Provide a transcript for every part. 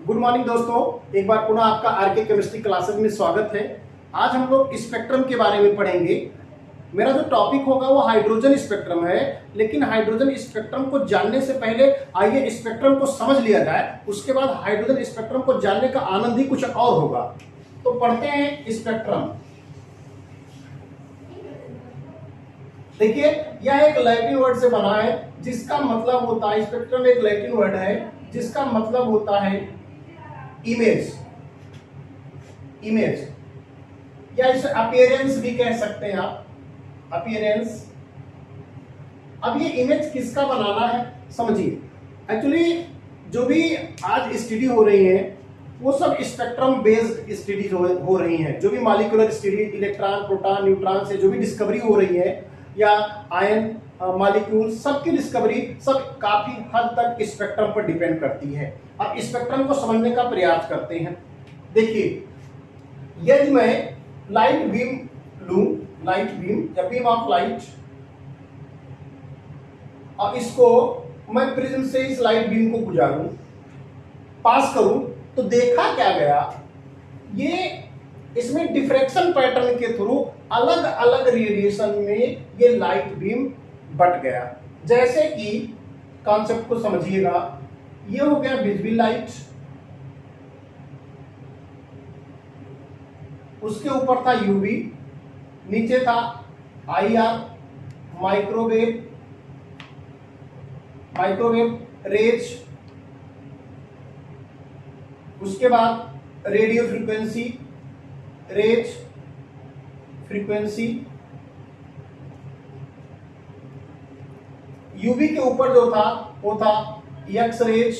Good morning दोस्तों, एक बार पुनः आपका आरके केमिस्ट्री क्लासेस में स्वागत है। आज हम लोग स्पेक्ट्रम के बारे में पढ़ेंगे। मेरा जो टॉपिक होगा वो हाइड्रोजन स्पेक्ट्रम है, लेकिन हाइड्रोजन स्पेक्ट्रम को जानने से पहले आइए स्पेक्ट्रम को समझ लिया जाए। उसके बाद हाइड्रोजन स्पेक्ट्रम को जानने का आनंद ही कुछ और होगा। तो पढ़ते हैं स्पेक्ट्रम। देखिए, यह एक लैटिन वर्ड से बना है जिसका मतलब होता है, स्पेक्ट्रम एक लैटिन वर्ड है जिसका मतलब होता है इमेज। इमेज या इसे अपीयरेंस भी कह सकते हैं आप, अपीयरेंस। अब ये इमेज किसका बनाना है समझिए। एक्चुअली जो भी आज स्टडी हो रही है वो सब स्पेक्ट्रम बेस्ड स्टडीज हो रही हैं। जो भी molecular study, electron, proton, neutron से जो भी डिस्कवरी हो रही है, या आयन मॉलिक्यूल, सबकी डिस्कवरी सब काफी हद तक स्पेक्ट्रम पर डिपेंड करती है। अब स्पेक्ट्रम को समझने का प्रयास करते हैं। देखिए, यदि मैं लाइट बीम लूं, लाइट बीम या बीम ऑफ लाइट, और इसको मैं प्रिज्म से इस लाइट बीम को गुजारूं, पास करूं, तो देखा क्या गया, ये इसमें डिफ्रैक्शन पैटर्न के थ्रू अलग अलग रेडिएशन में ये लाइट बीम बट गया। जैसे कि कॉन्सेप्ट को समझिएगा, ये हो गया विजिबल लाइट, उसके ऊपर था यूवी, नीचे था आईआर, माइक्रोवेव, माइक्रोवेव रेज, उसके बाद radio frequency, rays frequency. UV के ऊपर जो था वो था एक्स रेज,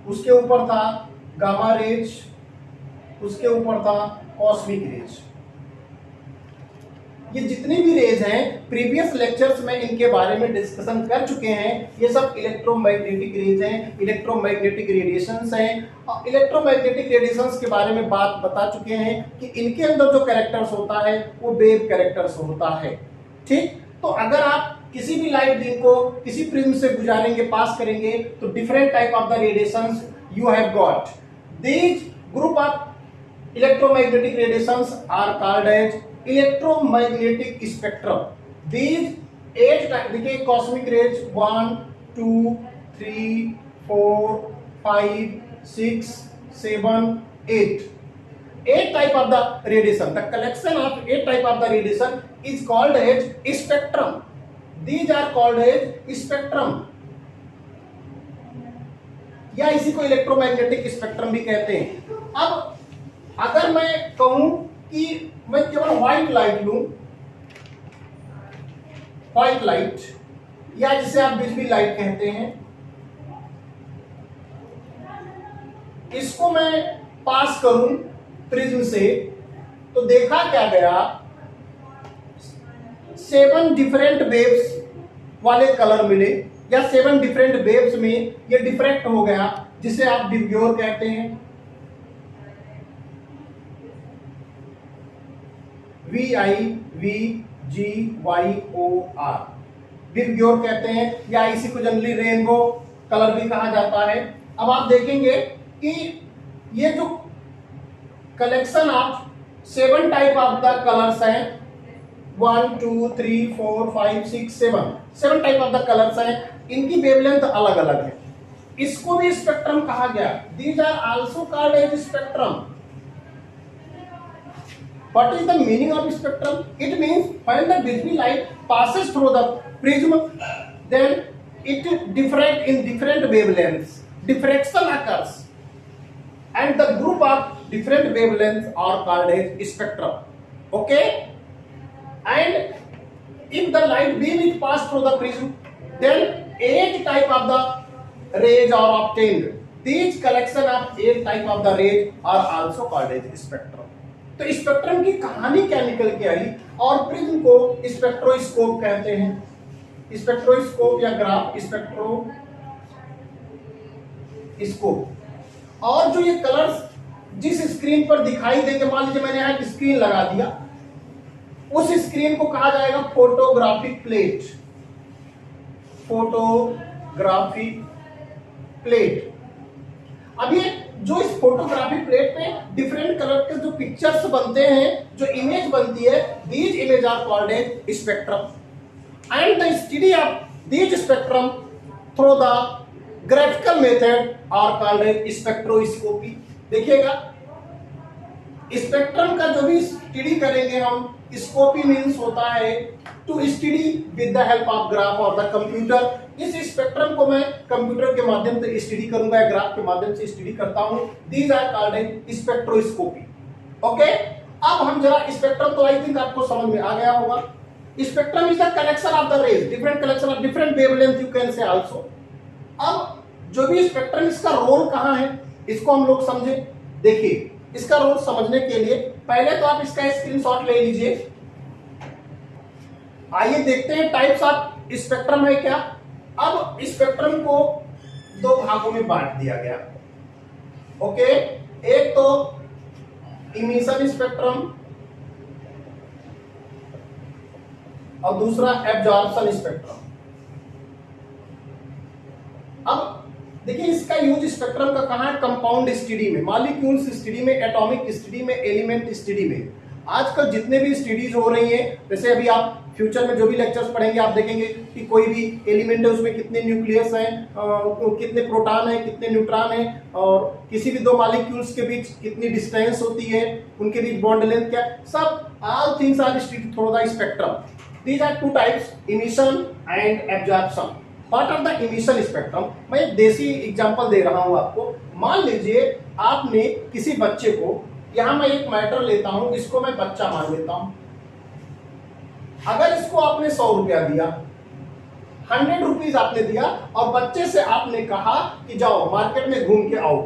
उसके ऊपर था गामा रेज, उसके ऊपर था कॉस्मिक रेज। ये जितनी भी रेज हैं, प्रीवियस लेक्चर्स में इनके बारे में डिस्कशन कर चुके हैं। ये सब इलेक्ट्रोमैग्नेटिक रेज हैं, इलेक्ट्रोमैग्नेटिक रेडिएशंस हैं। और इलेक्ट्रोमैग्नेटिक रेडिएशंस के बारे में बात बता चुके हैं कि इनके अंदर जो कैरेक्टर्स होता है वो वेव कैरेक्टर्स होता है। ठीक, तो अगर आप किसी भी लाइट बीम को किसी प्रिज्म से गुजारेंगे, पास करेंगे, तो different type of the radiations you have got. These group of electromagnetic radiations are called as electromagnetic spectrum. These 8 type, देखिए cosmic rays 1 2 3 4 5 6 7 8 type of the radiation. The collection of 8 type of the radiation is called as spectrum. These are called as spectrum, या इसी को electromagnetic spectrum भी कहते हैं। अब अगर मैं कहूं कि मैं केवल व्हाइट लाइट लूं, व्हाइट लाइट, या जिसे आप विजिबल लाइट कहते हैं, इसको मैं पास करूं प्रिज्म से, तो देखा क्या गया, 7 डिफरेंट वेव्स वाले कलर मिले, या 7 डिफरेंट वेव्स में ये डिफ्रैक्ट हो गया, जिसे आप विबग्योर कहते हैं। VIVGYOR विबग्योर कहते हैं, या इसी को जनरली रेनबो कलर भी कहा जाता है। अब आप देखेंगे कि ये जो collection of 7 type of the colours हैं, 1 2 3 4 5 6 7 टाइप ऑफ द कलर्स हैं, इनकी वेवलेंथ अलग अलग है। इसको भी स्पेक्ट्रम कहा गया। These are also called as spectrum. What is the meaning of spectrum? It means when the visible light passes through the prism, then it diffract in different wavelengths. Diffraction occurs, and the group of different wavelengths are called as spectrum. Okay? And if the light beam is passed through the prism, then 8 type of the rays are obtained. These collection of 8 type of the rays are also called as spectrum. तो spectrum की कहानी क्या निकल के आई, और prism को spectroscope कहते हैं। स्पेक्ट्रोस्कोप या ग्राफ स्पेक्ट्रोस्कोप। और जो ये कलर्स जिस स्क्रीन पर दिखाई देंगे, मान लीजिए मैंने यहाँ एक स्क्रीन लगा दिया, उस स्क्रीन को कहा जाएगा फोटोग्राफिक प्लेट। Photographic plate. अब ये जो इस फोटोग्राफी प्लेट पे डिफरेंट कलर के जो पिक्चर्स बनते हैं, जो इमेज बनती है, these image are called as spectrum and the study of these spectrum through the graphical method are called as spectroscopy. देखिएगा, स्पेक्ट्रम का जो भी स्टडी करेंगे हम, स्कोपी मीन्स होता है to study with the help of graph और the computer. इस स्पेक्ट्रम को मैं कंप्यूटर के माध्यम से स्टडी करूंगा, ग्राफ के माध्यम से स्टडी करता हूं। These are called as spectroscopy. Okay, अब हम जरा स्पेक्ट्रम, तो आई थिंक आपको समझ में आ गया होगा। Spectrum is the collection of the rays, different collection of different wavelength, you can say also. अब जो भी स्पेक्ट्रम, इसका रोल कहां है, इसको हम लोग समझे। देखिए, इसका रोल समझने के लिए पहले तो आप इसका स्क्रीनशॉट ले लीजिए। आइए देखते हैं टाइप्स ऑफ स्पेक्ट्रम है क्या। अब स्पेक्ट्रम को दो भागों में बांट दिया गया। ओके, एक तो इमिशन स्पेक्ट्रम और दूसरा एब्जॉर्प्शन स्पेक्ट्रम। अब देखिए, इसका यूज स्पेक्ट्रम का कहां है, कंपाउंड स्टडी में, मॉलिक्यूल्स स्टडी में, एटॉमिक स्टडी में, एलिमेंट स्टडी में। आजकल जितने भी स्टडीज हो रही हैं, जैसे अभी आप फ्यूचर में जो भी लेक्चर्स पढ़ेंगे आप देखेंगे कि कोई भी एलिमेंट है उसमें कितने न्यूक्लियस हैं, कितने प्रोटॉन हैं, कितने न्यूट्रॉन हैं, और किसी भी दो मॉलिक्यूल्स के बीच कितनी डिस्टेंस होती है, उनके बीच बॉन्ड लेंथ क्या, सब all things are studied through the spectrum. These are two types, emission and absorption. Part of the emission spectrum, मैं एक देसी एग्जांपल दे रहा हूं आपको। मान लीजिए आपने किसी बच्चे को, यहां मैं एक मैटर लेता हूं, इसको मैं बच्चा मान लेता हूं। अगर इसको आपने 100 रुपया दिया, 100 रुपीज आपने दिया, और बच्चे से आपने कहा कि जाओ मार्केट में घूम के आओ।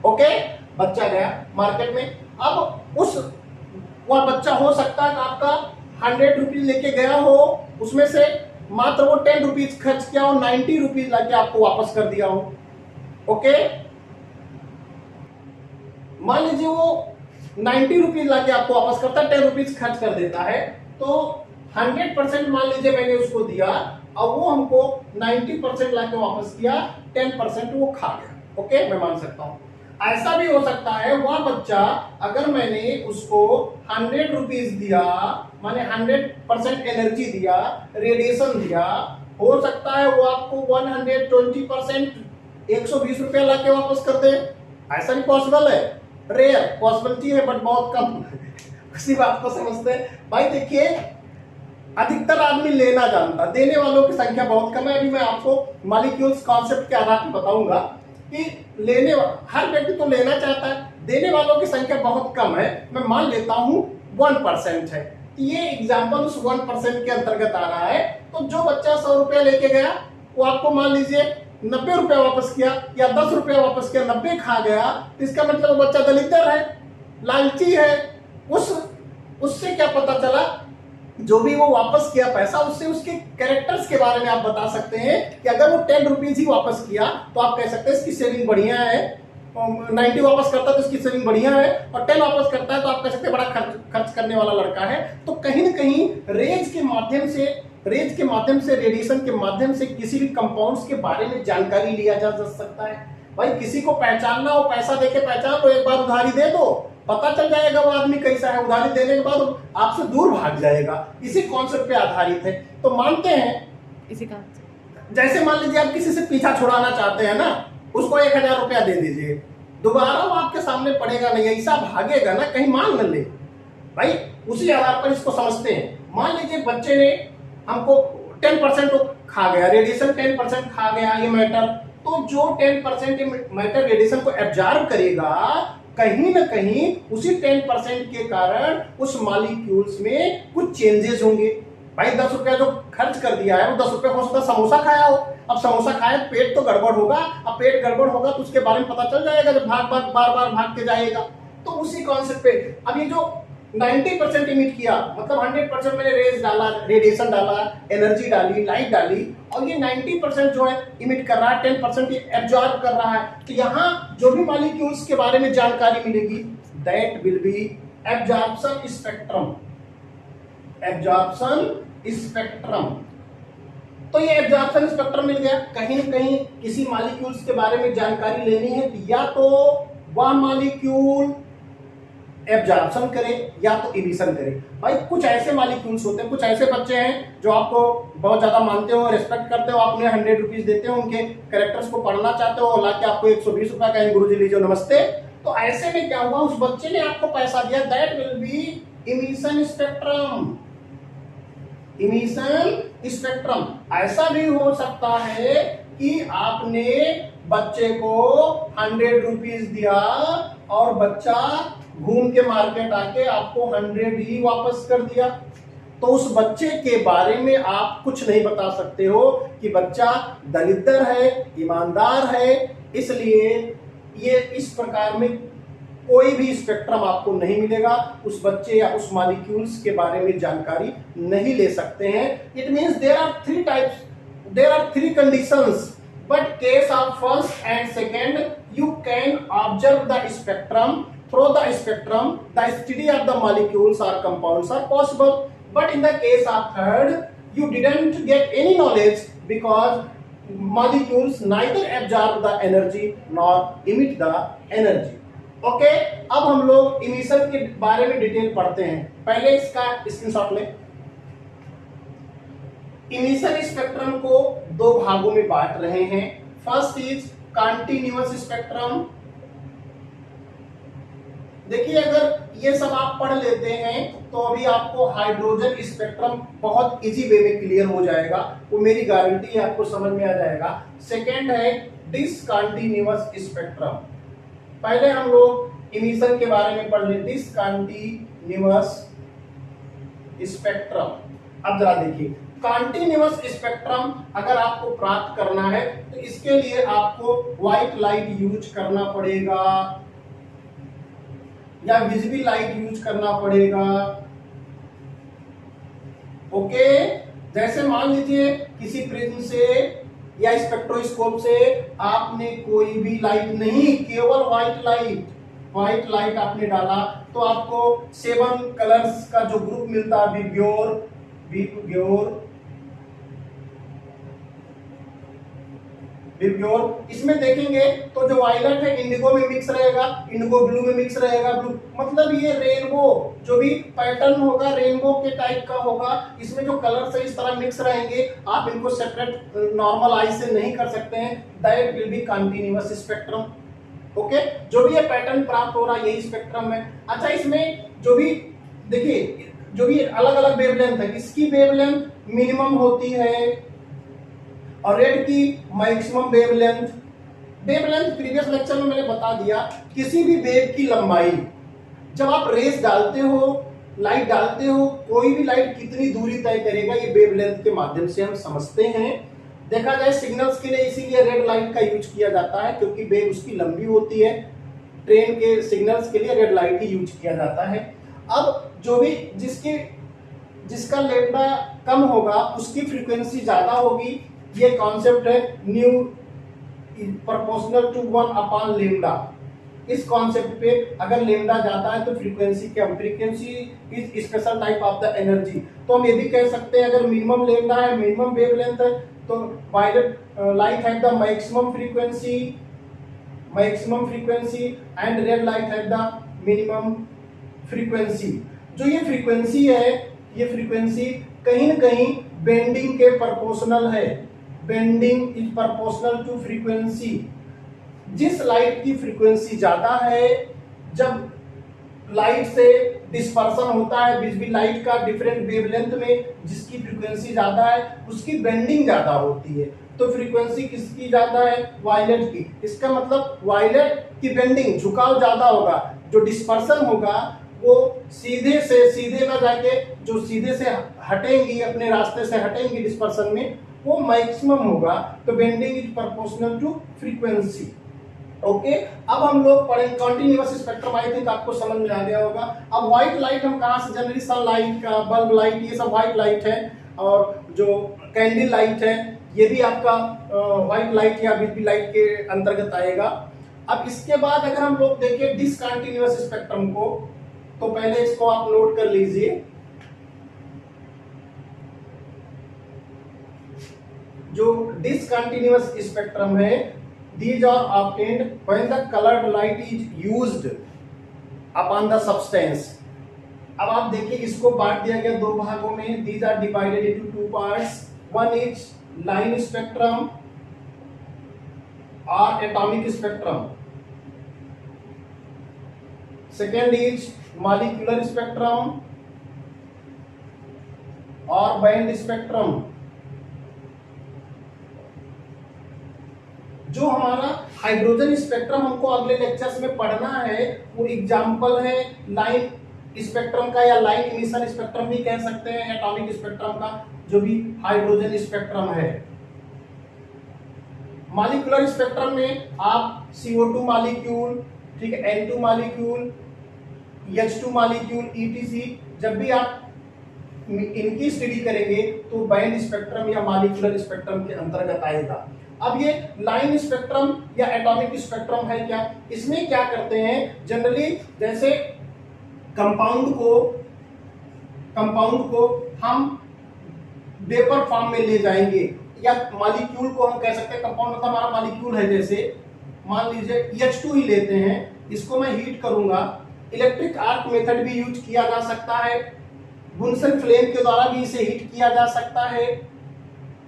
ओके, बच्चा गया मार्केट में। अब वह बच्चा हो सकता है कि आपका 100 रुपीज लेके गया हो, उसमें से मात्र वो 10 रुपीज खर्च किया हो, 90 रुपीज लाके आपको वापस कर दिया हो। ओके, मान लीजिए वो 90 रुपीज लाके आपको वापस करता है, 10 रुपीज खर्च कर देता है, तो 100% मान लीजिए मैंने उसको दिया, और वो हमको 90% लाके वापस किया, 10% वो खा गया। ओके, मैं मान सकता हूं। ऐसा भी हो सकता है वह बच्चा, अगर मैंने उसको 100 रुपीज दिया, माने 100% एनर्जी दिया, रेडिएशन दिया, हो सकता है वो आपको 120% 120 रुपया लाके वापस कर दे। ऐसा भी पॉसिबल है, रेयर पॉसिबिलिटी है, बट बहुत कम। उसी बात को समझते हैं भाई। देखिए, अधिकतर आदमी लेना जानता, देने वालों की संख्या बहुत कम है। अभी मैं आपको मॉलिक्यूल्स कॉन्सेप्ट के आधार पर बताऊंगा कि हर व्यक्ति तो लेना चाहता है, देने वालों की संख्या बहुत कम है। मैं मान लेता हूं 1% है। ये एग्जाम्पल उस 1% के अंतर्गत आ रहा है। तो जो बच्चा 100 रुपया लेके गया, वो आपको मान लीजिए 90 रुपया वापस किया, या 10 रुपया वापस किया, 90 खा गया, तो इसका मतलब बच्चा दलितर है, लालची है। उससे क्या पता चला, जो भी वो वापस किया पैसा, उससे उसके कैरेक्टर्स के बारे में आप बता सकते हैं कि अगर वो 10 रुपीज ही वापस किया तो आप कह सकते हैं इसकी सेविंग बढ़िया है। 90 वापस करता है तो इसकी सेविंग बढ़िया है, और 10 वापस करता है तो आप कह सकते हैं बड़ा खर्च करने वाला लड़का है। तो कहीं ना कहीं रेज के माध्यम से, रेडिएशन के माध्यम से किसी भी कंपाउंड्स के बारे में जानकारी लिया जा सकता है। भाई, किसी को पहचानना हो, पैसा देके पहचान लो, एक बार उधारी दे दो, पता चल जाएगा वो आदमी कैसा है। उधारी देने के बाद आपसे दूर भाग जाएगा। इसी कॉन्सेप्ट पे आधारित है। तो मानते हैं इसी का, जैसे मान लीजिए आप किसी से पीछा छुड़ाना चाहते हैं ना, उसको 1000 रुपया दे दीजिए, दोबारा वो आपके सामने पड़ेगा नहीं, ऐसा भागेगा ना, कहीं मांग न ले। भाई, उसी आधार पर इसको समझते हैं। मान लीजिए बच्चे ने हमको 10% खा गया, रेडिएशन 10% खा गया ये मैटर, तो जो 10% मैटर रेडिएशन को एब्जॉर्ब करेगा, कहीं ना कहीं उसी 10% के कारण उस मॉलिक्यूल्स में कुछ चेंजेस होंगे। भाई, 10 रुपया जो खर्च कर दिया है, वो 10 रुपया हो सकता है समोसा खाया हो। अब समोसा खाए, पेट तो गड़बड़ होगा। अब पेट गड़बड़ होगा तो उसके बारे में पता चल जाएगा जब बार बार भाग के जाएगा। तो उसी कॉन्सेप्ट पे अब ये जो 90% इमिट किया, मतलब 100% मैंने रेज डाला, रेडिएशन डाला, एनर्जी डाली, लाइट डाली, और ये 90% जो है इमिट कर रहा है, 10% एब्जॉर्ब कर रहा है। तो यहाँ जो भी मॉलिक्यूल्स के बारे में जानकारी मिलेगी, that will be absorption spectrum. Absorption spectrum. तो ये एब्जॉर्प्शन स्पेक्ट्रम मिल गया। कहीं न कहीं किसी मॉलिक्यूल्स के बारे में जानकारी लेनी है तो या तो वह मॉलिक्यूल एब्जॉर्प्शन करे या तो इमिशन करे। भाई कुछ ऐसे मॉलिक्यूल्स होते हैं, कुछ ऐसे बच्चे हैं जो आपको बहुत ज्यादा मानते हो, रेस्पेक्ट करते हो, आप उन्हें 100 रुपीज देते हो, उनके कैरेक्टर्स को पढ़ना चाहते हो, हालांकि आपको 120 रुपया कहें गुरुजी लीजिए नमस्ते। तो ऐसे में क्या हुआ, उस बच्चे ने आपको पैसा दिया, that will be emission spectrum. Emission spectrum. ऐसा भी हो सकता है कि आपने बच्चे को 100 रुपीज दिया और बच्चा घूम के मार्केट आके आपको 100 ही वापस कर दिया, तो उस बच्चे के बारे में आप कुछ नहीं बता सकते हो कि बच्चा दलिद्र है, ईमानदार है। इसलिए ये इस प्रकार में कोई भी स्पेक्ट्रम आपको नहीं मिलेगा, उस बच्चे या उस मॉलिक्यूल्स के बारे में जानकारी नहीं ले सकते हैं। It means there are 3 types, there are 3 conditions, but case of first and second you can observe the spectrum. Through the spectrum the study of the molecules or compounds are possible, but in the case of third you didn't get any knowledge because molecules neither absorb the energy nor emit the energy. Okay, अब हम लोग emission के बारे में detail पढ़ते हैं। पहले इसका स्क्रीनशॉट लें। इमिशन स्पेक्ट्रम को 2 भागों में बांट रहे हैं। First is continuous spectrum. देखिए अगर ये सब आप पढ़ लेते हैं तो अभी आपको हाइड्रोजन स्पेक्ट्रम बहुत इजी वे में क्लियर हो जाएगा, वो मेरी गारंटी है, आपको समझ में आ जाएगा। सेकेंड है डिसकंटीन्यूअस स्पेक्ट्रम। पहले हम लोग इमिशन के बारे में पढ़ लें, डिसकंटीन्यूअस स्पेक्ट्रम। अब जरा देखिए, कंटीन्यूअस स्पेक्ट्रम अगर आपको प्राप्त करना है तो इसके लिए आपको व्हाइट लाइट यूज करना पड़ेगा या विजिबल लाइट यूज करना पड़ेगा। ओके, जैसे मान लीजिए किसी प्रिज्म से या स्पेक्ट्रोस्कोप से आपने कोई भी लाइट नहीं, केवल व्हाइट लाइट आपने डाला तो आपको 7 कलर्स का जो ग्रुप मिलता है, विबग्योर, इसमें देखेंगे तो जो वायलेट है इंडिगो में मिक्स रहेगा, इंडिगो ब्लू में मिक्स रहेगा, ब्लू मतलब ये रेनबो जो भी पैटर्न होगा रेनबो के टाइप का होगा। इसमें जो कलर्स है इस तरह मिक्स रहेंगे, आप इनको सेपरेट नॉर्मल आई से नहीं कर सकते हैं। That will be continuous spectrum. Okay, जो भी ये पैटर्न प्राप्त हो रहा है यही स्पेक्ट्रम है। अच्छा, इसमें जो भी देखिए जो भी अलग अलग वेवलेंथ है, इसकी वेवलेंथ मिनिमम होती है और रेड की मैक्सिमम वेवलेंथ प्रीवियस लेक्चर में मैंने बता दिया। किसी भी वेव की लंबाई, जब आप रेस डालते हो, लाइट डालते हो, कोई भी लाइट कितनी दूरी तय करेगा ये वेवलेंथ के माध्यम से हम समझते हैं। देखा जाए सिग्नल्स के लिए इसीलिए रेड लाइट का यूज किया जाता है क्योंकि वेव उसकी लंबी होती है। ट्रेन के सिग्नल्स के लिए रेड लाइट ही यूज किया जाता है। अब जो भी जिसका लैम्डा कम होगा उसकी फ्रीक्वेंसी ज्यादा होगी। ये कॉन्सेप्ट है न्यू प्रोपोर्शनल टू 1 लैम्डा। इस कॉन्सेप्ट पे अगर लैम्डा जाता है तो फ्रीक्वेंसी कम, frequency is special type of the energy. तो हम ये भी कह सकते हैं अगर मिनिमम लैम्डा है, मिनिमम वेवलेंथ है, तो violet light have the maximum frequency and red light have the minimum frequency. जो ये फ्रीक्वेंसी है, ये फ्रीक्वेंसी कहीं न कहीं बेंडिंग के प्रोपोर्शनल है। Bending is proportional to frequency. जिस लाइट की फ्रीक्वेंसी ज्यादा है, जब लाइट से डिस्पर्सन होता है विजिबल लाइट का डिफरेंट वेवलेंथ में, जिसकी फ्रीक्वेंसी ज्यादा है उसकी बेंडिंग ज्यादा होती है। तो फ्रीक्वेंसी किसकी ज्यादा है? वायलेट की। इसका मतलब वायलेट की बेंडिंग, झुकाव ज्यादा होगा। जो डिस्पर्सन होगा वो सीधे ना जाके जो सीधे से हटेंगी, अपने रास्ते से हटेंगी डिस्पर्सन में, वो मैक्सिमम होगा। तो bending is proportional to frequency. Okay, अब हम लोग पढ़ेंगे कंटीन्यूअस स्पेक्ट्रम। आई थिंक आपको समझ में आ गया होगा। अब व्हाइट लाइट हम कहाँ से, जनरली सनलाइट का, बल्ब लाइट, ये सब व्हाइट लाइट है। और जो कैंडल लाइट है ये भी आपका व्हाइट लाइट या विजिबल लाइट के अंतर्गत आएगा। अब इसके बाद अगर हम लोग देखें डिसकंटीन्यूअस स्पेक्ट्रम को, तो पहले इसको आप नोट कर लीजिए। जो डिसकंटिन्यूअस स्पेक्ट्रम है, these are obtained when the colored light is used upon the substance। अब आप देखिए इसको बांट दिया गया दो भागों में, these are divided into two parts, one is line spectrum or atomic spectrum, second is molecular spectrum और बैंड स्पेक्ट्रम। जो हमारा हाइड्रोजन स्पेक्ट्रम हमको अगले लेक्चर्स में पढ़ना है वो एग्जांपल है लाइन स्पेक्ट्रम का, या लाइन इमिशन स्पेक्ट्रम भी कह सकते हैं, एटॉमिक स्पेक्ट्रम का जो भी हाइड्रोजन स्पेक्ट्रम है। मॉलिक्यूलर स्पेक्ट्रम में आप CO2 मॉलिक्यूल, ठीक है, N2 molecule, H2 molecule, ETC, जब भी आप इनकी स्टडी करेंगे तो बैंड स्पेक्ट्रम या मॉलिक्यूलर स्पेक्ट्रम के अंतर्गत आएगा। अब ये लाइन स्पेक्ट्रम या एटॉमिक स्पेक्ट्रम है क्या, इसमें क्या करते हैं जनरली, जैसे कंपाउंड को हम वेपर फॉर्म में ले जाएंगे, या मॉलिक्यूल को हम कह सकते हैं, कंपाउंड मतलब हमारा मॉलिक्यूल है, जैसे मान लीजिए H2 ही लेते हैं, इसको मैं हीट करूंगा, इलेक्ट्रिक आर्क मेथड भी यूज किया जा सकता है, बुनसन फ्लेम के द्वारा भी इसे हीट किया जा सकता है,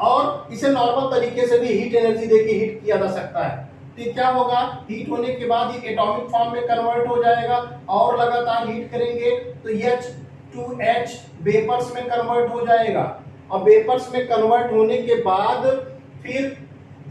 और इसे नॉर्मल तरीके से भी हीट एनर्जी देके हीट किया जा सकता है। तो क्या होगा, हीट होने के बाद ये एटॉमिक फॉर्म में कन्वर्ट हो जाएगा, और लगातार हीट करेंगे तो H2H वेपर्स में कन्वर्ट हो जाएगा, और वेपर्स में कन्वर्ट होने के बाद फिर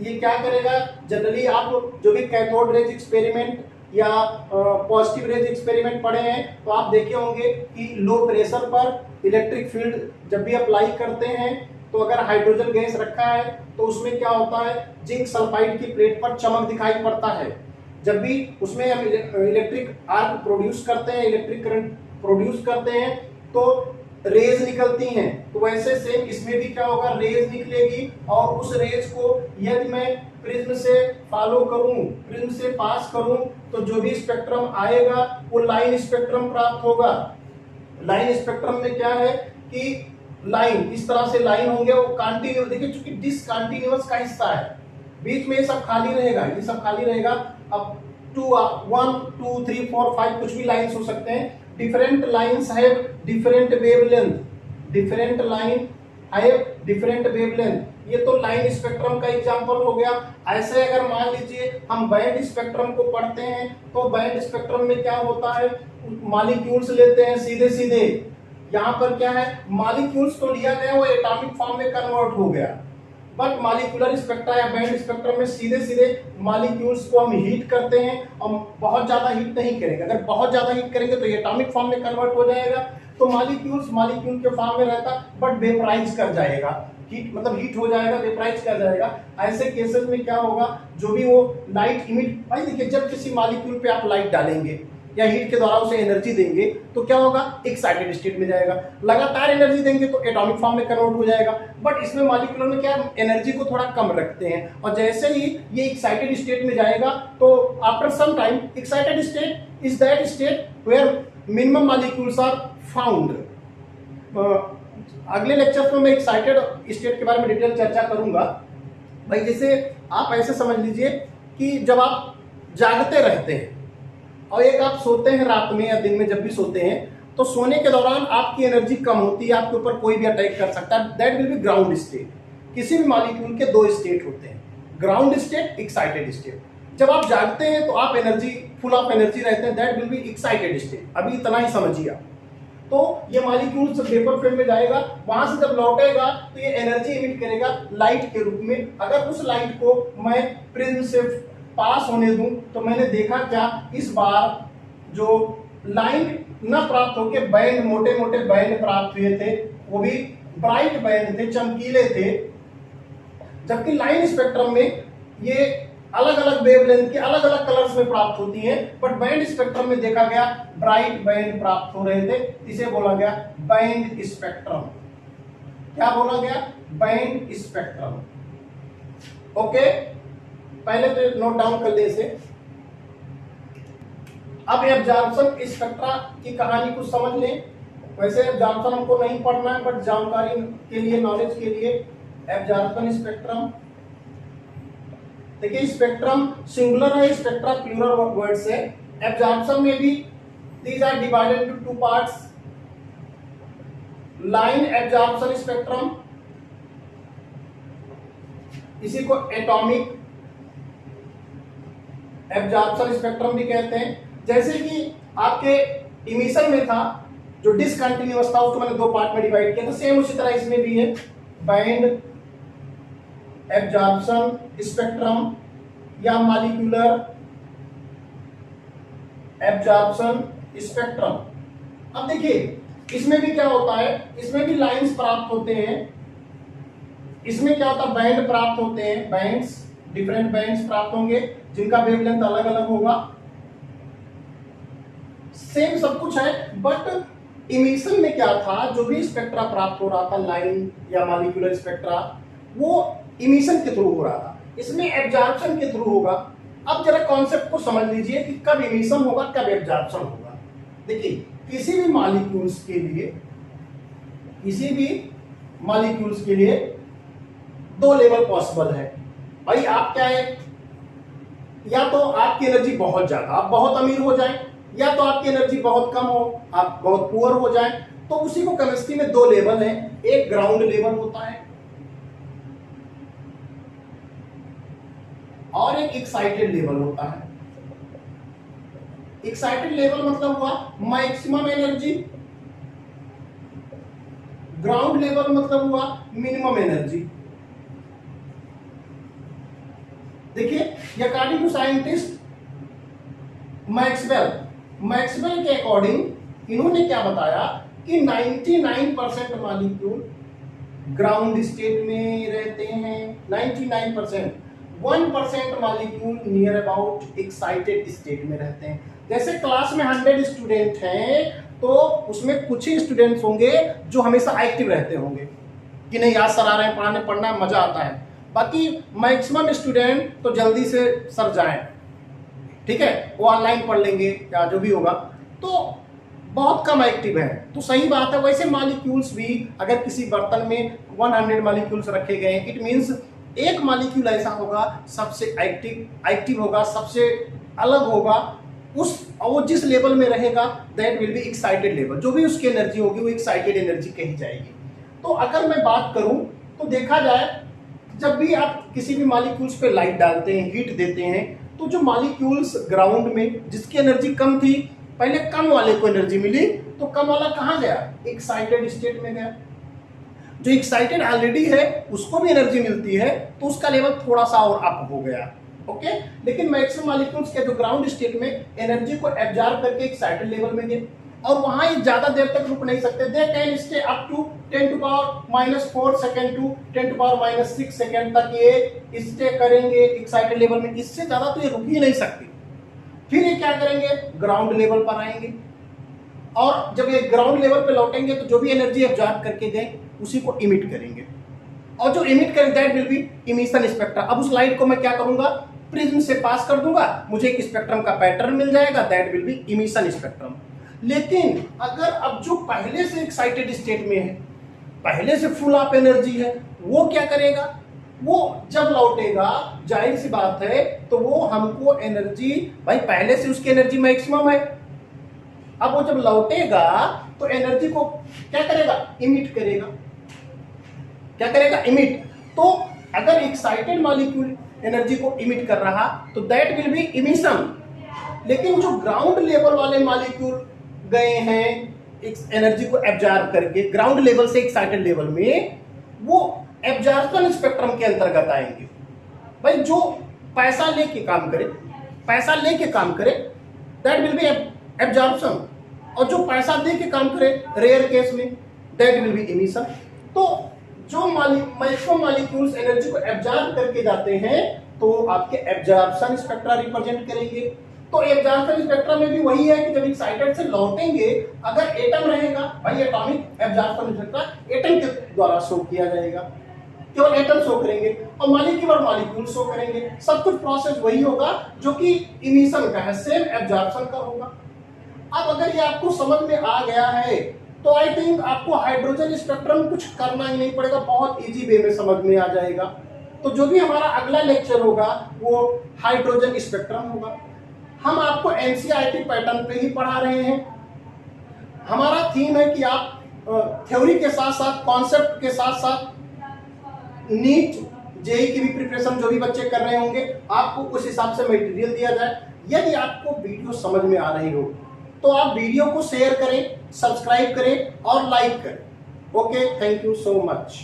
ये क्या करेगा, जनरली आप जो भी कैथोड रेज एक्सपेरिमेंट या पॉजिटिव रेज एक्सपेरिमेंट पढ़े हैं तो आप देखे होंगे कि लो प्रेशर पर इलेक्ट्रिक फील्ड जब भी अप्लाई करते हैं तो अगर हाइड्रोजन गैस रखा है तो उसमें क्या होता है, जिंक सल्फाइड की प्लेट पर चमक दिखाई पड़ता है। जब भी उसमें हम इलेक्ट्रिक आर्क प्रोड्यूस करते हैं, इलेक्ट्रिक करंट प्रोड्यूस करते हैं तो रेज निकलती हैं, तो वैसे सेम इसमें भी क्या होगा, रेज निकलेगी, और उस रेज को यदि मैं प्रिज्म से फॉलो करूं, प्रिज्म से पास करूं, तो जो भी स्पेक्ट्रम आएगा वो लाइन स्पेक्ट्रम प्राप्त होगा। लाइन स्पेक्ट्रम में क्या है कि लाइन इस तरह से लाइन होंगे, वो कंटिन्यूअस, देखिए चूंकि डिसकंटिन्यूअस का हिस्सा है, बीच में ये सब खाली रहेगा, ये सब खाली रहेगा। अब 1 2 3 4 5 कुछ भी लाइंस हो सकते हैं। Different lines have different wavelength, different line have different wavelength, ये तो लाइन स्पेक्ट्रम का एग्जांपल हो गया। ऐसे अगर मान लीजिए हम बैंड स्पेक्ट्रम को पढ़ते हैं तो बैंड स्पेक्ट्रम में क्या होता है, मॉलिक्यूल्स लेते हैं सीधे सीधे, यहाँ पर क्या है, मॉलिक्यूल्स तो लिया गया वो एटॉमिक फॉर्म में कन्वर्ट हो गया, बट मॉलिक्यूलर स्पेक्ट्रा या बैंड स्पेक्ट्रम में सीधे सीधे मॉलिक्यूल्स को हम हीट करते हैं, और बहुत ज्यादा हीट नहीं करेंगे, अगर बहुत ज्यादा हीट करेंगे तो एटॉमिक फॉर्म में कन्वर्ट हो जाएगा, तो मॉलिक्यूल के फॉर्म में रहता बट वेपराइज कर जाएगा, हीट मतलब हीट हो जाएगा, वेपराइज कर जाएगा। ऐसे केसेस में क्या होगा, जो भी वो लाइट इमिट, भाई देखिए जब किसी मॉलिक्यूल पे आप लाइट डालेंगे या हीट के द्वारा उसे एनर्जी देंगे तो क्या होगा, एक्साइटेड स्टेट में जाएगा, लगातार एनर्जी देंगे तो एटॉमिक फॉर्म में कन्वर्ट हो जाएगा। बट इसमें मॉलिक्यूलर में क्या एनर्जी को थोड़ा कम रखते हैं, और जैसे ही ये एक्साइटेड स्टेट में जाएगा तो after some time excited state is that state where minimum molecules are found. अगले लेक्चर में मैं एक्साइटेड स्टेट के बारे में डिटेल चर्चा करूंगा। भाई जैसे आप ऐसे समझ लीजिए कि जब आप जागते रहते हैं और एक आप सोते हैं रात में या दिन में, जब भी सोते हैं तो सोने के दौरान आपकी एनर्जी कम होती है, आपके ऊपर कोई भी अटैक कर सकता है, that will be ground state. किसी भी मॉलिक्यूल के दो स्टेट होते हैं, ग्राउंड स्टेट, एक्साइटेड स्टेट। जब आप जागते हैं तो आप एनर्जी फुल ऑफ एनर्जी रहते हैं, that will be excited state. अभी इतना ही समझिए आप। तो ये मॉलिक्यूल जब वेपर फील्ड में जाएगा, वहां से जब लौटेगा तो ये एनर्जी इमिट करेगा लाइट के रूप में। अगर उस लाइट को मैं प्रिज्म से पास होने दूं तो मैंने देखा क्या, इस बार जो लाइन न प्राप्त होके बैंड, मोटे मोटे बैंड प्राप्त हुए थे, वो भी ब्राइट बैंड थे, चमकीले थे, जबकि लाइन स्पेक्ट्रम में ये अलग अलग वेवलेंथ के अलग अलग कलर्स में प्राप्त होती हैं, बट बैंड स्पेक्ट्रम में देखा गया ब्राइट बैंड प्राप्त हो रहे थे, इसे बोला गया बैंड स्पेक्ट्रम। क्या बोला गया, बैंड स्पेक्ट्रम। ओके, पहले तो नोट डाउन कर ले इसे। अब एब्जॉर्प्शन स्पेक्ट्रा की कहानी कुछ समझ लें। वैसे एब्जॉर्प्शन हमको नहीं पढ़ना है, बट जानकारी के लिए, नॉलेज के लिए एब्जॉर्प्शन स्पेक्ट्रम। देखिए स्पेक्ट्रम सिंगुलर है, स्पेक्ट्रा प्लूरल वर्ड्स है। एब्जॉर्प्शन में भी these are divided into two parts, line absorption spectrum, इसी को एटॉमिक एब्जॉर्प्शन स्पेक्ट्रम भी कहते हैं। जैसे कि आपके इमिशन में था जो डिसकंटिन्यूअस था उसको मैंने दो पार्ट में डिवाइड किया, तो सेम उसी तरह इसमें भी है बैंड एब्जॉर्प्शन स्पेक्ट्रम या मॉलिक्यूलर एब्जॉर्प्शन स्पेक्ट्रम। अब देखिए इसमें भी क्या होता है, इसमें भी लाइंस प्राप्त होते हैं, इसमें क्या होता है बैंड प्राप्त होते हैं, बैंड्स डिफरेंट बैंड्स प्राप्त होंगे जिनका वेवलेंथ अलग अलग होगा। सेम सब कुछ है, बट इमिशन में क्या था, जो भी स्पेक्ट्रा प्राप्त हो रहा था लाइन या मॉलिक्यूलर स्पेक्ट्रा, वो इमिशन के थ्रू हो रहा था, इसमें एब्जॉर्प्शन के थ्रू होगा। अब जरा कॉन्सेप्ट को समझ लीजिए कि कब इमिशन होगा कब एब्जॉर्प्शन होगा। देखिए किसी भी मॉलिक्यूल्स के लिए दो लेवल पॉसिबल है। भाई आप क्या है, या तो आपकी एनर्जी बहुत ज्यादा, आप बहुत अमीर हो जाए, या तो आपकी एनर्जी बहुत कम हो, आप बहुत पुअर हो जाए। तो उसी को केमिस्ट्री में दो लेवल है, एक ग्राउंड लेवल होता है और एक एक्साइटेड लेवल होता है। एक्साइटेड लेवल मतलब हुआ मैक्सिमम एनर्जी, ग्राउंड लेवल मतलब हुआ मिनिमम एनर्जी। देखिए अकॉर्डिंग टू साइंटिस्ट मैक्सवेल के अकॉर्डिंग इन्होंने क्या बताया कि 99% मॉलिक्यूल ग्राउंड स्टेट में रहते हैं, 99%, 1% molecule near about excited state में रहते हैं। जैसे क्लास में 100 स्टूडेंट हैं तो उसमें कुछ ही स्टूडेंट्स होंगे जो हमेशा एक्टिव रहते होंगे कि नहीं आज सर आ रहे हैं पढ़ाने, पढ़ना मजा आता है, बाकी मैक्सिमम स्टूडेंट तो जल्दी से सर जाएं, ठीक है, वो ऑनलाइन पढ़ लेंगे या जो भी होगा, तो बहुत कम एक्टिव है। तो सही बात है। वैसे मॉलिक्यूल्स भी अगर किसी बर्तन में 100 मॉलिक्यूल्स रखे गए, इट मींस एक मॉलिक्यूल ऐसा होगा सबसे एक्टिव होगा, सबसे अलग होगा, वो जिस लेवल में रहेगा that will be excited level. जो भी उसकी एनर्जी होगी वो एक्साइटेड एनर्जी कही जाएगी। तो अगर मैं बात करूं तो देखा जाए जब भी आप किसी भी मॉलिक्यूल्स पे लाइट डालते हैं, हीट देते हैं, तो जो मॉलिक्यूल्स ग्राउंड में जिसकी एनर्जी कम थी, पहले कम वाले को एनर्जी मिली, तो कम वाला कहां गया, एक्साइटेड स्टेट में गया। जो एक्साइटेड ऑलरेडी है उसको भी एनर्जी मिलती है तो उसका लेवल थोड़ा सा और अप हो गया, ओके। लेकिन मैक्सिमम मॉलिक्यूल्स के जो ग्राउंड स्टेट में एनर्जी को एब्जॉर्ब करके एक्साइटेड लेवल में गए और वहां ये ज्यादा देर तक रुक नहीं सकते। They can stay up to 10⁻⁻⁴ second to 10⁻⁻�6 second तक ये स्टे करेंगे एक्साइटेड लेवल में, इससे ज्यादा तो ये रुक ही नहीं सकते। फिर ये क्या करेंगे, ग्राउंड लेवल पर आएंगे और जब ये ग्राउंड लेवल पे लौटेंगे तो जो भी एनर्जी एब्जॉर्ब करके गए उसी को इमिट करेंगे और जो इमिट करेंगे that will be emission spectrum. अब उस लाइट को मैं क्या करूंगा, प्रिज्म से पास कर दूंगा, मुझे एक स्पेक्ट्रम का पैटर्न मिल जाएगा, that will be emission spectrum. लेकिन अगर अब जो पहले से एक्साइटेड स्टेट में है, पहले से फुल ऑफ एनर्जी है, वो क्या करेगा, वो जब लौटेगा जाहिर सी बात है तो वो हमको एनर्जी, भाई पहले से उसकी एनर्जी मैक्सिमम है, अब वो जब लौटेगा तो एनर्जी को क्या करेगा, इमिट करेगा। क्या करेगा, इमिट। तो अगर एक्साइटेड मॉलिक्यूल एनर्जी को इमिट कर रहा तो दैट विल बी इमिशन। लेकिन जो ग्राउंड लेवल वाले मॉलिक्यूल गए हैं एनर्जी को एब्जॉर्ब करके ग्राउंड लेवल से एक्साइटेड लेवल में, वो एब्जॉर्प्शन स्पेक्ट्रम के अंतर्गत आएंगे। भाई जो पैसा लेके काम करे दैट विल बी एब्जॉर्प्शन, और जो पैसा दे के काम करे रेयर केस में दैट विल बी इमिशन। तो जो मैक्सिमम मॉलिक्यूल्स एनर्जी को एब्जॉर्ब करके जाते हैं तो आपके एब्जॉर्प्शन स्पेक्ट्रा रिप्रेजेंट करेंगे। तो एब्जॉर्प्शन स्पेक्ट्रा में भी वही है कि जब एक्साइटेड से लौटेंगे अगर एटम रहेगा, भाई एटॉमिक एब्जॉर्प्शन स्पेक्ट्रा एटम के द्वारा शो किया जाएगा, केवल एटम शो करेंगे और मॉलिक्यूल शो करेंगे। सब कुछ प्रोसेस वही होगा जो कि इमिशन का है, सेम एब्जॉर्प्शन का होगा। अब अगर ये आपको समझ में आ गया है तो आई थिंक आपको हाइड्रोजन स्पेक्ट्रम कुछ करना ही नहीं पड़ेगा, बहुत इजी वे में समझ में आ जाएगा। तो जो भी हमारा अगला लेक्चर होगा वो हाइड्रोजन स्पेक्ट्रम होगा। हम आपको एनसीईआरटी पैटर्न पे ही पढ़ा रहे हैं। हमारा थीम है कि आप थ्योरी के साथ साथ कॉन्सेप्ट के साथ साथ नीट जेई की भी प्रिपरेशन जो भी बच्चे कर रहे होंगे आपको उस हिसाब से मटेरियल दिया जाए। यदि आपको वीडियो समझ में आ रही हो तो आप वीडियो को शेयर करें, सब्सक्राइब करें और लाइक करें। Okay, thank you so much.